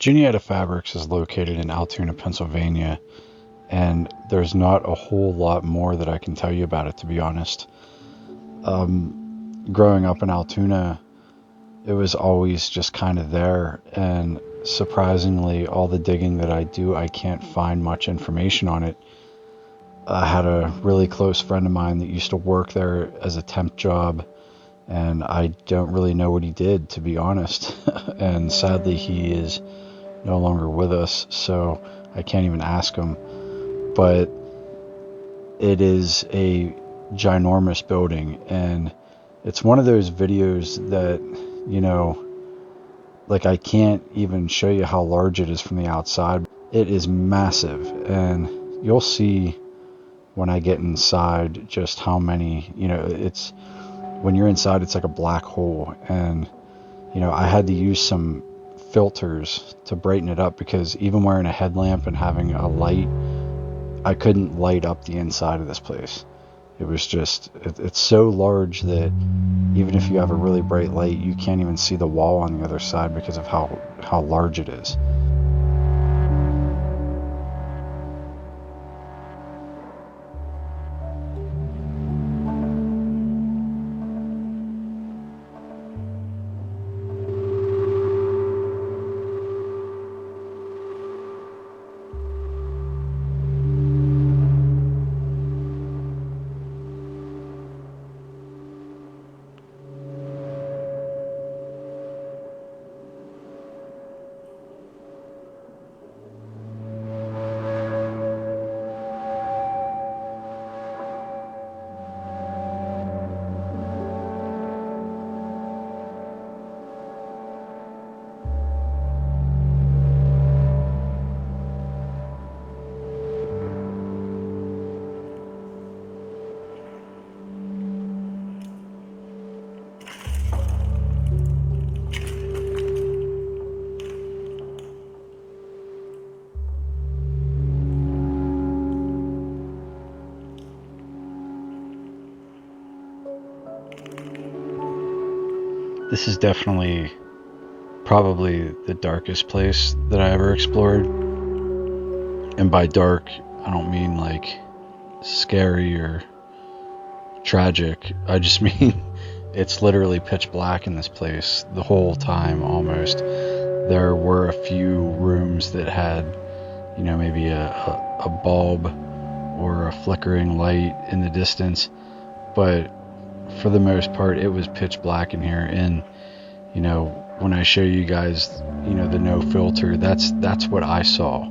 Juniata Fabrics is located in Altoona, Pennsylvania, and there's not a whole lot more that I can tell you about it, to be honest. Growing up in Altoona, it was always just kind of there, and surprisingly, all the digging that I do, I can't find much information on it. I had a really close friend of mine that used to work there as a temp job, and I don't really know what he did, to be honest. And sadly, he is no longer with us, so I can't even ask him. But it is a ginormous building, and it's one of those videos that, you know, like I can't even show you how large it is from the outside. It is massive, and you'll see when I get inside just how many, it's when you're inside, it's like a black hole. And I had to use some filters to brighten it up because even wearing a headlamp and having a light, I couldn't light up the inside of this place. It was just, it's so large that even if you have a really bright light, you can't even see the wall on the other side because of how large it is. This is definitely probably the darkest place that I ever explored. And by dark, I don't mean like scary or tragic. I just mean it's literally pitch black in this place the whole time almost. There were a few rooms that had, maybe a bulb or a flickering light in the distance, but for the most part, it was pitch black in here. And when I show you guys, the no filter, that's what I saw.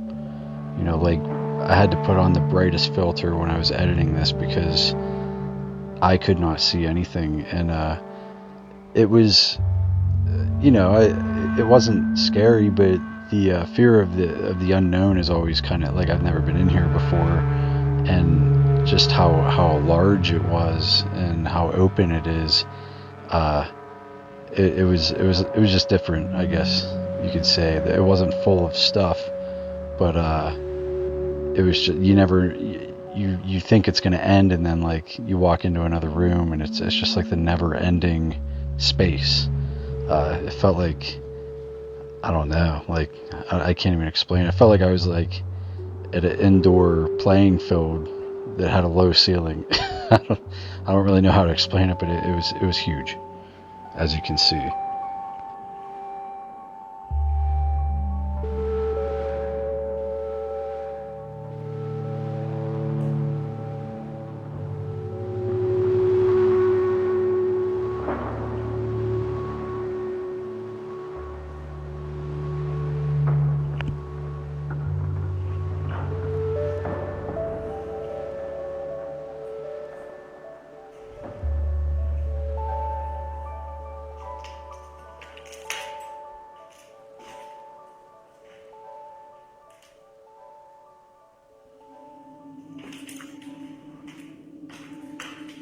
Like I had to put on the brightest filter when I was editing this because I could not see anything. And it was, it wasn't scary, but the fear of the unknown is always kind of like, I've never been in here before, and just how large it was and how open it is. It was just different, I guess you could say. That it wasn't full of stuff, but it was just, you think it's going to end, and then like you walk into another room and it's just like the never ending space. It felt like, I don't know, like I can't even explain it. I felt like I was like at an indoor playing field that had a low ceiling. I don't really know how to explain it, but it was huge, as you can see.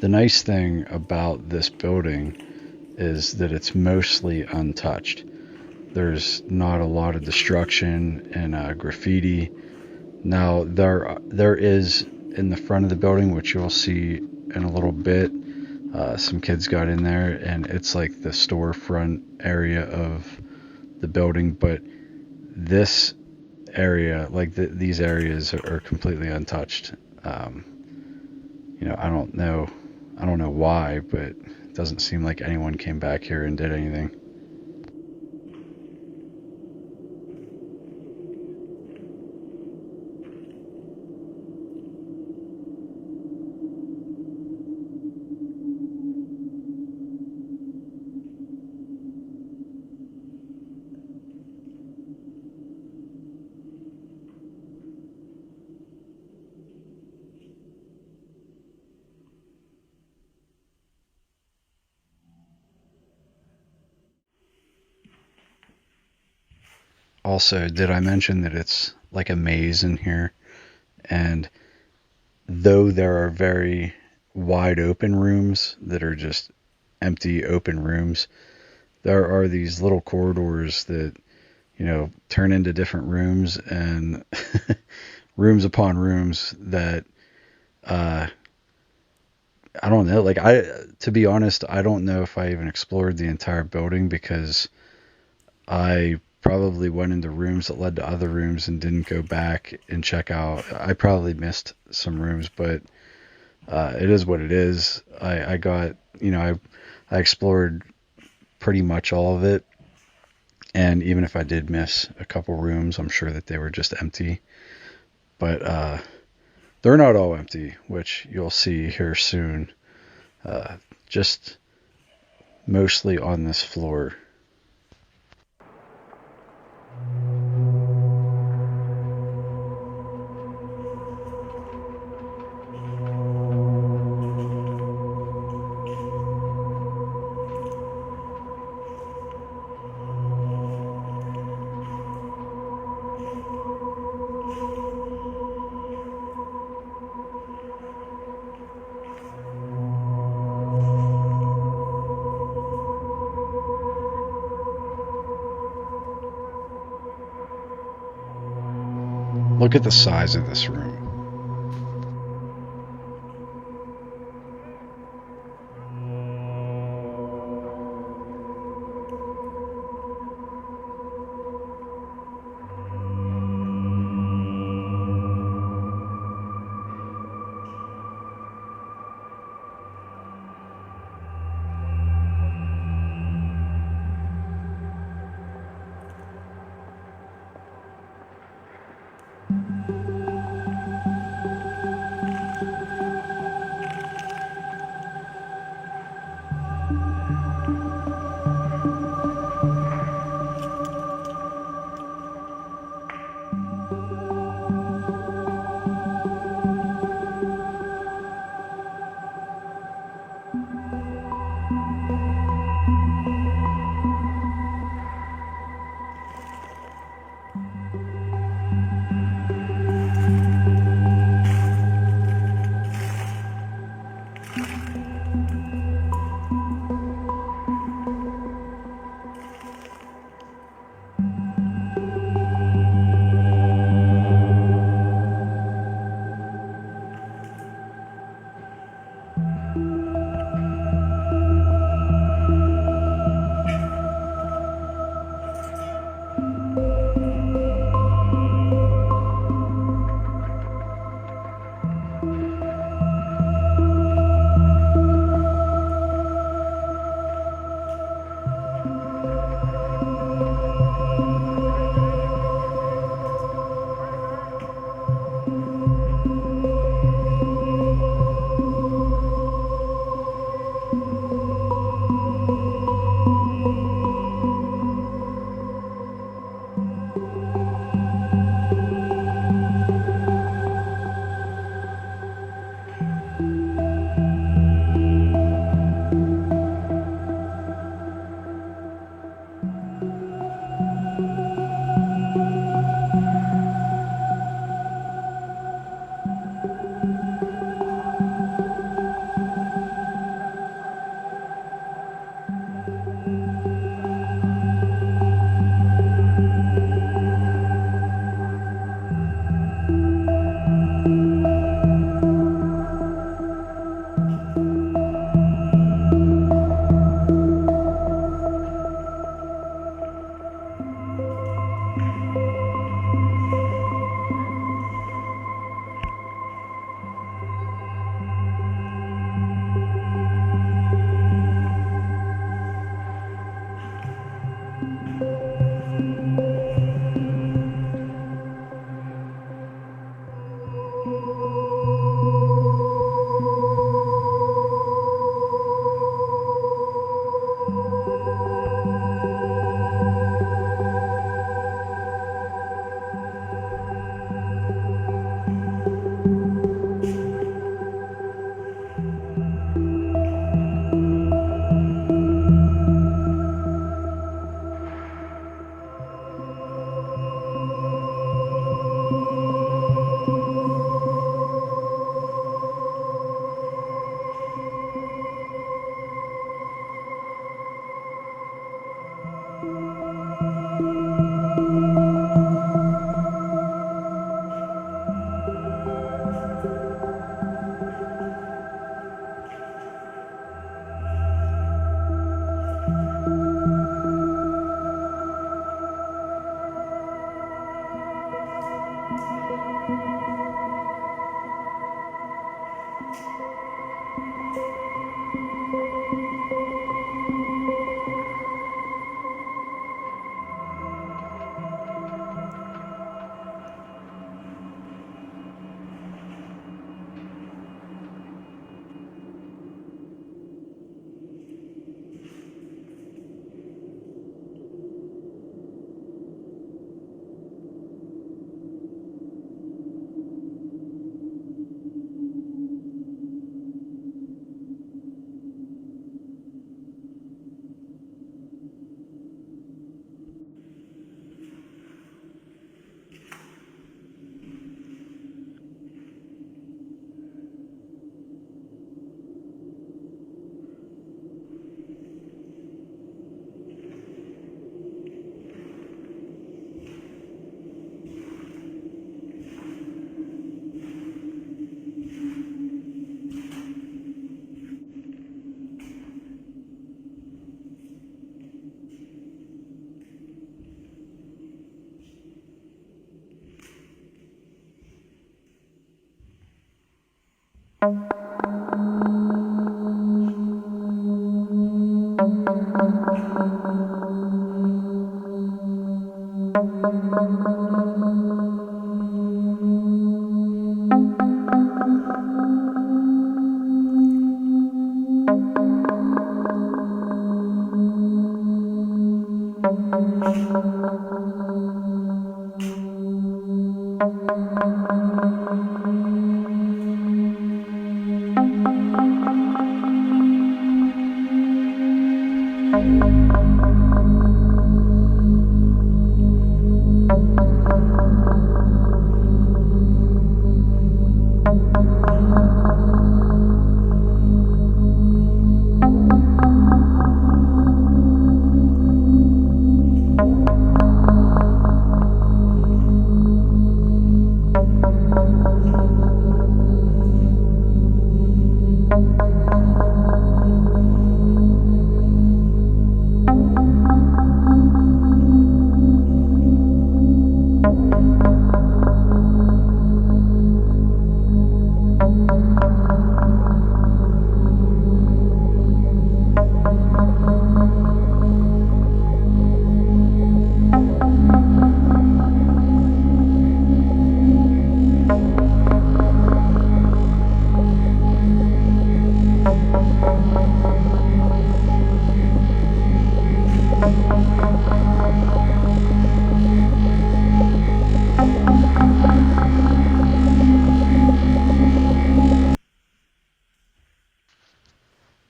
The nice thing about this building is that it's mostly untouched. There's not a lot of destruction and graffiti. Now there is in the front of the building, which you'll see in a little bit. Some kids got in there, and it's like the storefront area of the building, but this area, like these areas, are completely untouched. Um, I don't know why, but it doesn't seem like anyone came back here and did anything. Also, did I mention that it's like a maze in here? And though there are very wide open rooms that are just empty open rooms, there are these little corridors that, turn into different rooms and rooms upon rooms that uh I don't know. Like, to be honest, I don't know if I even explored the entire building because I probably went into rooms that led to other rooms and didn't go back and check out. I probably missed some rooms, but it is what it is. I got, I explored pretty much all of it. And even if I did miss a couple rooms, I'm sure that they were just empty. But they're not all empty, which you'll see here soon. Just mostly on this floor. Look at the size of this room.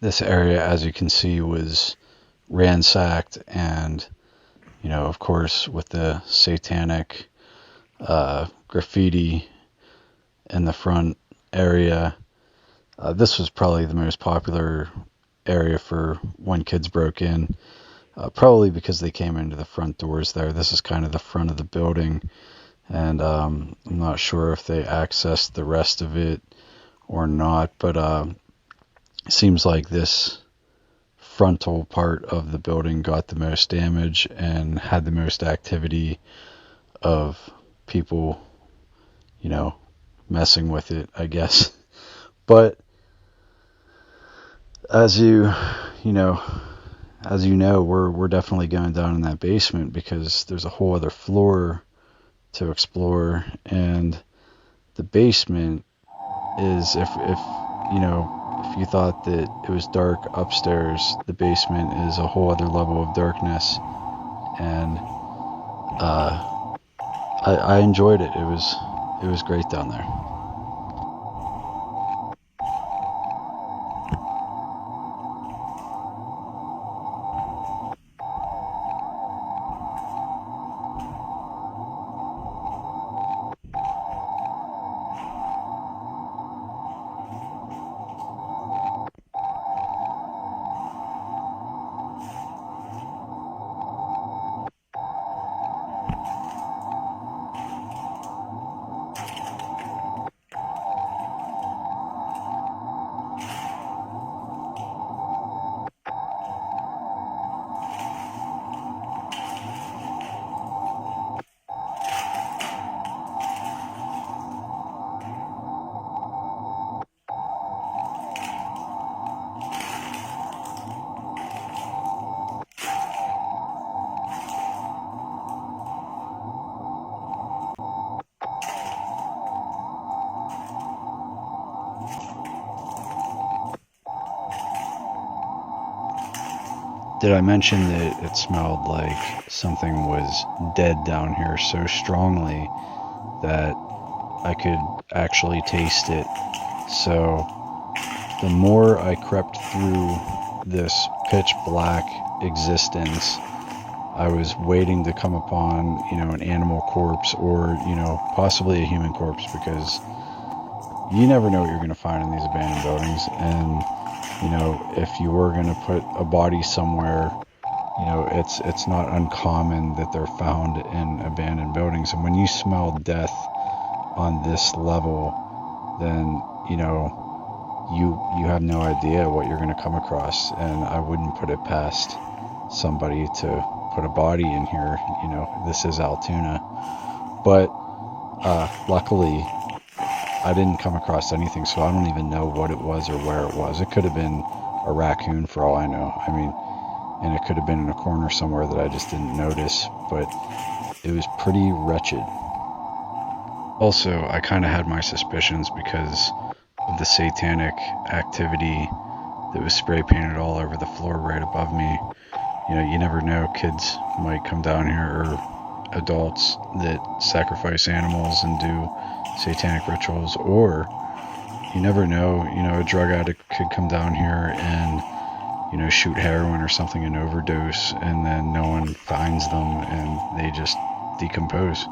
This area, as you can see, was ransacked, and of course, with the satanic graffiti in the front area, this was probably the most popular area for when kids broke in. Probably because they came into the front doors there. This is kind of the front of the building, and I'm not sure if they accessed the rest of it or not, but it seems like this frontal part of the building got the most damage and had the most activity of people, messing with it, I guess. But as you know, we're definitely going down in that basement because there's a whole other floor to explore, and the basement is if you thought that it was dark upstairs, the basement is a whole other level of darkness, and I enjoyed it. It was great down there. Did I mention that it smelled like something was dead down here so strongly that I could actually taste it? So the more I crept through this pitch black existence, I was waiting to come upon, an animal corpse or, possibly a human corpse, because you never know what you're going to find in these abandoned buildings. And, if you were going to put a body somewhere, it's not uncommon that they're found in abandoned buildings. And when you smell death on this level, then, you have no idea what you're going to come across. And I wouldn't put it past somebody to put a body in here. This is Altoona. But luckily, I didn't come across anything, so I don't even know what it was or where it was. It could have been a raccoon for all I know. I mean, and it could have been in a corner somewhere that I just didn't notice, but it was pretty wretched. Also, I kind of had my suspicions because of the satanic activity that was spray painted all over the floor right above me. You know, you never know, kids might come down here, or adults that sacrifice animals and do satanic rituals, or you never know, a drug addict could come down here and, shoot heroin or something and overdose, and then no one finds them and they just decompose.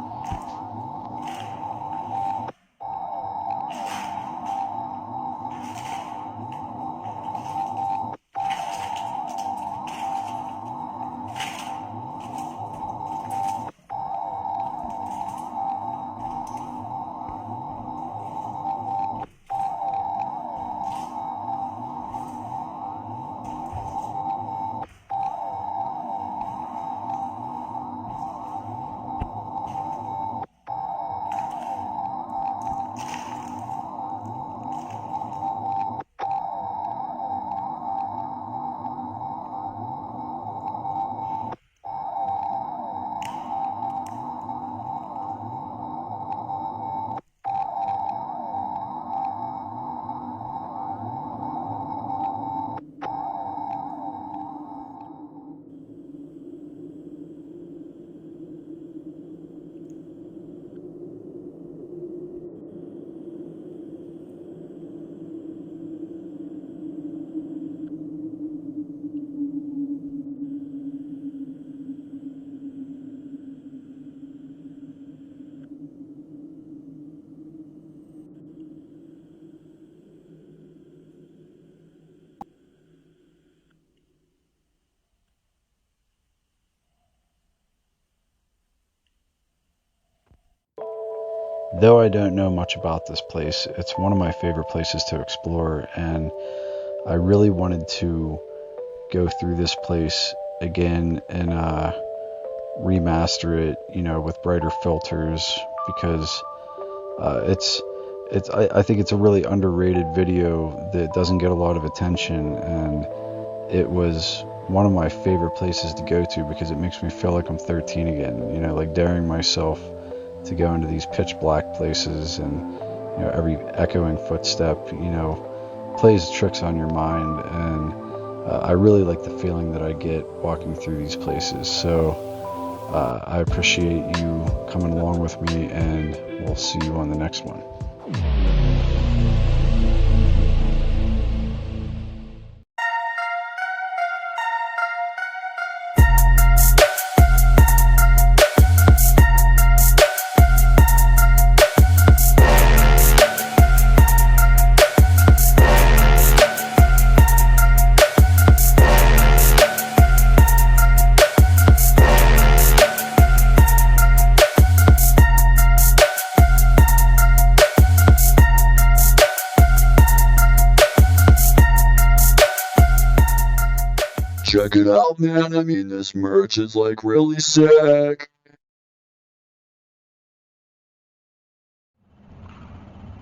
Though I don't know much about this place, it's one of my favorite places to explore, and I really wanted to go through this place again and remaster it, with brighter filters, because I think it's a really underrated video that doesn't get a lot of attention, and it was one of my favorite places to go to because it makes me feel like I'm 13 again, like daring myself to go into these pitch black places, and every echoing footstep, plays tricks on your mind, and I really like the feeling that I get walking through these places. So I appreciate you coming along with me, and we'll see you on the next one. Check it out, man. I mean, this merch is like really sick.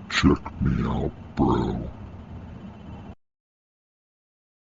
Check me out, bro.